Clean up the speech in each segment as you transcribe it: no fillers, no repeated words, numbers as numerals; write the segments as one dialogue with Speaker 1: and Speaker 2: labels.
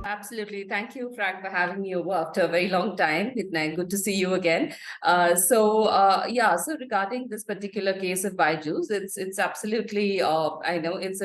Speaker 1: Absolutely. Thank you, Frank, for having me over after a very long time. It's good to see you again. So regarding this particular case of BYJUs, it's absolutely I know it's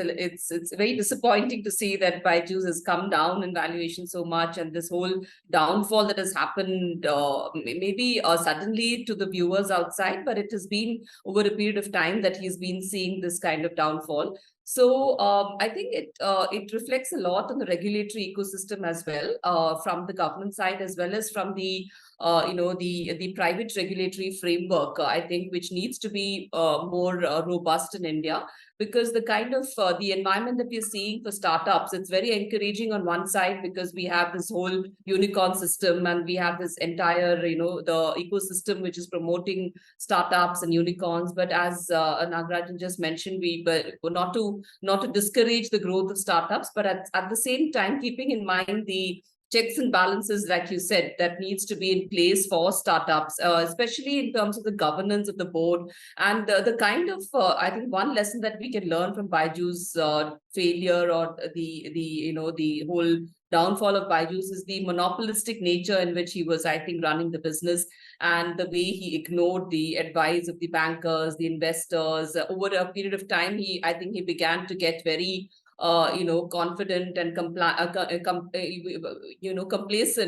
Speaker 1: very disappointing to see that BYJUs has come down in valuation so much, and this whole downfall that has happened maybe suddenly to the viewers outside, but it has been over a period of time that he's been seeing this kind of downfall. So I think it reflects a lot on the regulatory ecosystem as well, from the government side as well as from the the private regulatory framework. I think which needs to be more robust in India, because the kind of the environment that we're seeing for startups, it's very encouraging on one side because we have this whole unicorn system and we have this entire the ecosystem which is promoting startups and unicorns. But as Nagarajan just mentioned, but not to discourage the growth of startups, but at the same time keeping in mind the checks and balances, like you said, that needs to be in place for startups, especially in terms of the governance of the board and the kind of I think one lesson that we can learn from BYJU's failure, or the whole downfall of BYJU's, is the monopolistic nature in which he was, I think, running the business, and the way he ignored the advice of the bankers, the investors. Over a period of time, I think he began to get very confident and complacent.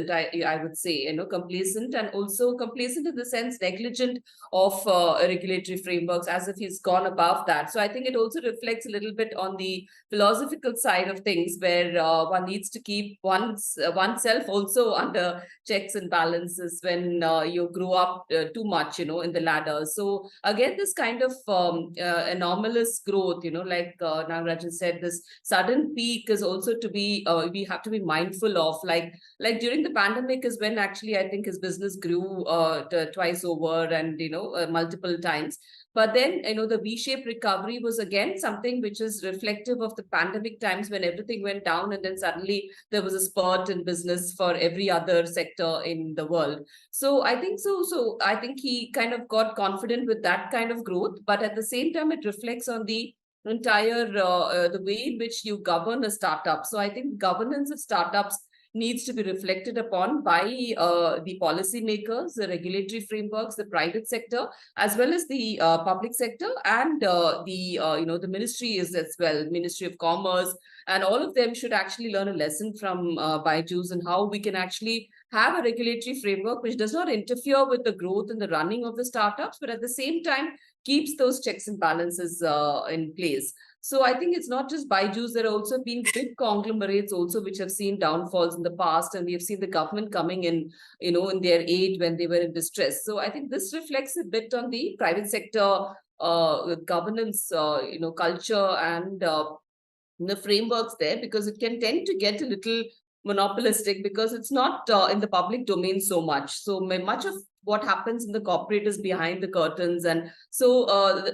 Speaker 1: I would say, complacent, and also complacent in the sense negligent of regulatory frameworks, as if he's gone above that. So I think it also reflects a little bit on the philosophical side of things, where one needs to keep oneself also under checks and balances when you grow up too much, in the ladder. So again, this kind of anomalous growth, like Nagarajan said, this sudden peak is also to be we have to be mindful of, like during the pandemic is when actually I think his business grew twice over, and multiple times. But then the V-shaped recovery was again something which is reflective of the pandemic times, when everything went down and then suddenly there was a spurt in business for every other sector in the world. So I think so I think he kind of got confident with that kind of growth, but at the same time it reflects on the entire the way in which you govern a startup. So I think governance of startups needs to be reflected upon by the policymakers, the regulatory frameworks, the private sector, as well as the public sector, and the ministry is as well, Ministry of Commerce, and all of them should actually learn a lesson from BYJUs, and how we can actually have a regulatory framework which does not interfere with the growth and the running of the startups, but at the same time keeps those checks and balances in place. So I think it's not just BYJUs. There have also been big conglomerates also which have seen downfalls in the past, and we have seen the government coming in, in their aid when they were in distress. So I think this reflects a bit on the private sector governance, culture, and the frameworks there, because it can tend to get a little monopolistic because it's not in the public domain so much. So much of what happens in the corporate is behind the curtains, and so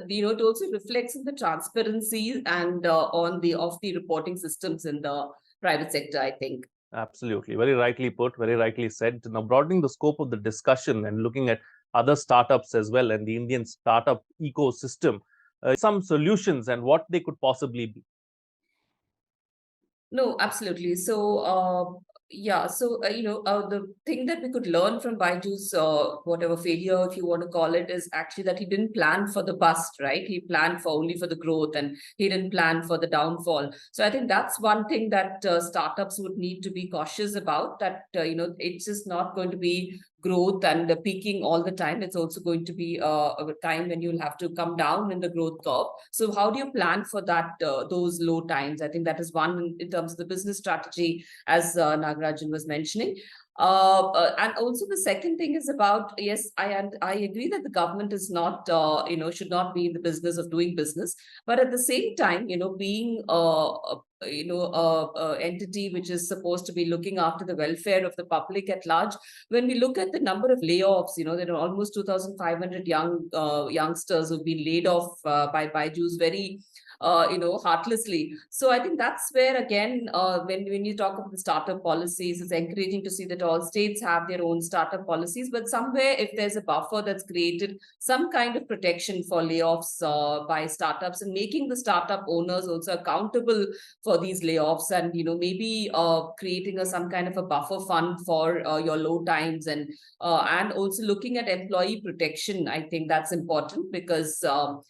Speaker 1: it also reflects in the transparency and on the of the reporting systems in the private sector, I think.
Speaker 2: Absolutely, very rightly put, very rightly said. Now, broadening the scope of the discussion and looking at other startups as well and the Indian startup ecosystem, some solutions and what they could possibly be.
Speaker 1: No, absolutely. So, the thing that we could learn from BYJU's, whatever failure, if you want to call it, is actually that he didn't plan for the bust, right? He planned for only for the growth, and he didn't plan for the downfall. So I think that's one thing that startups would need to be cautious about, that, it's just not going to be growth and peaking all the time. It's also going to be a time when you'll have to come down in the growth curve. So how do you plan for that, those low times? I think that is one in terms of the business strategy, as Nagarajan was mentioning. And also the second thing is about, yes, I agree that the government is not should not be in the business of doing business, but at the same time, being entity which is supposed to be looking after the welfare of the public at large. When we look at the number of layoffs, there are almost 2,500 youngsters who've been laid off by BYJU's very heartlessly. So I think that's where, again, when you talk about the startup policies, it's encouraging to see that all. States have their own startup policies, but somewhere if there's a buffer that's created, some kind of protection for layoffs by startups, and making the startup owners also accountable for these layoffs, and maybe creating some kind of a buffer fund for your low times, and also looking at employee protection. I think that's important because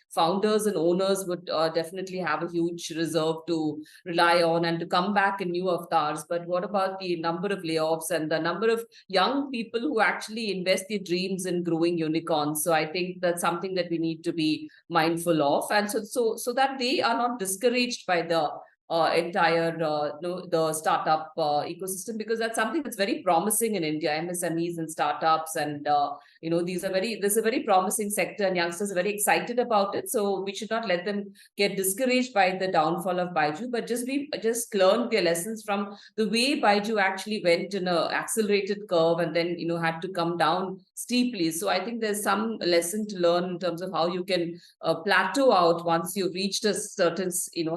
Speaker 1: founders and owners would definitely have a huge reserve to rely on and to come back in new avatars. But what about the number of layoffs and the number of young people who actually invest their dreams in growing unicorns? So I think that's something that we need to be mindful of, and so that they are not discouraged by the entire the startup ecosystem, because that's something that's very promising in India. MSMEs and startups, and this is a very promising sector, and youngsters are very excited about it. So we should not let them get discouraged by the downfall of BYJU, but just learn their lessons from the way BYJU actually went in a accelerated curve and then had to come down steeply. So I think there's some lesson to learn in terms of how you can plateau out once you've reached a certain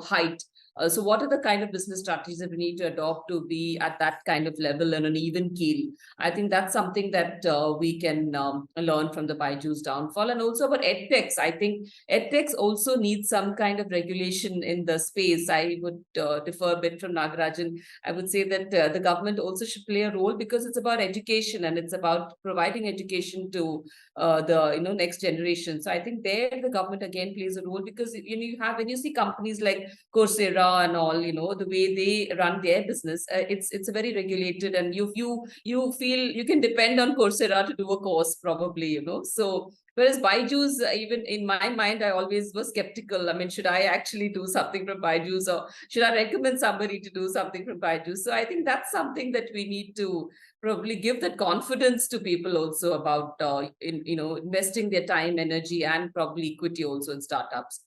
Speaker 1: height. So what are the kind of business strategies that we need to adopt to be at that kind of level and an even keel? I think that's something that we can learn from the BYJU's downfall. And also about edtechs, I think edtechs also need some kind of regulation in the space. I would differ a bit from Nagarajan. I would say that the government also should play a role, because it's about education and it's about providing education to the next generation. So I think there the government again plays a role, because when you see companies like Coursera and all, the way they run their business, it's a very regulated, and you feel you can depend on Coursera to do a course probably, so. Whereas BYJUs, even in my mind, I always was skeptical. I mean, should I actually do something from BYJUs, or should I recommend somebody to do something from BYJUs? So I think that's something that we need to probably give that confidence to people also about, investing their time, energy, and probably equity also in startups.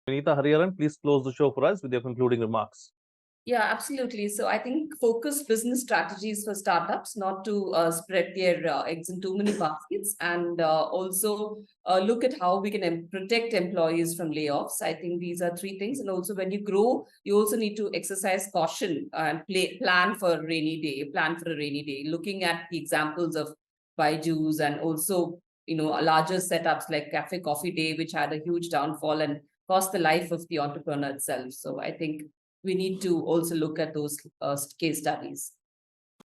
Speaker 2: Vinita Hariharan, please close the show for us with your concluding remarks.
Speaker 1: Yeah, absolutely. So I think focus business strategies for startups, not to spread their eggs in too many baskets, and also look at how we can protect employees from layoffs. I think these are three things. And also when you grow, you also need to exercise caution and plan for a rainy day, looking at the examples of BYJUs, and also, larger setups like Cafe Coffee Day, which had a huge downfall and cost the life of the entrepreneur itself. So I think we need to also look at those case studies.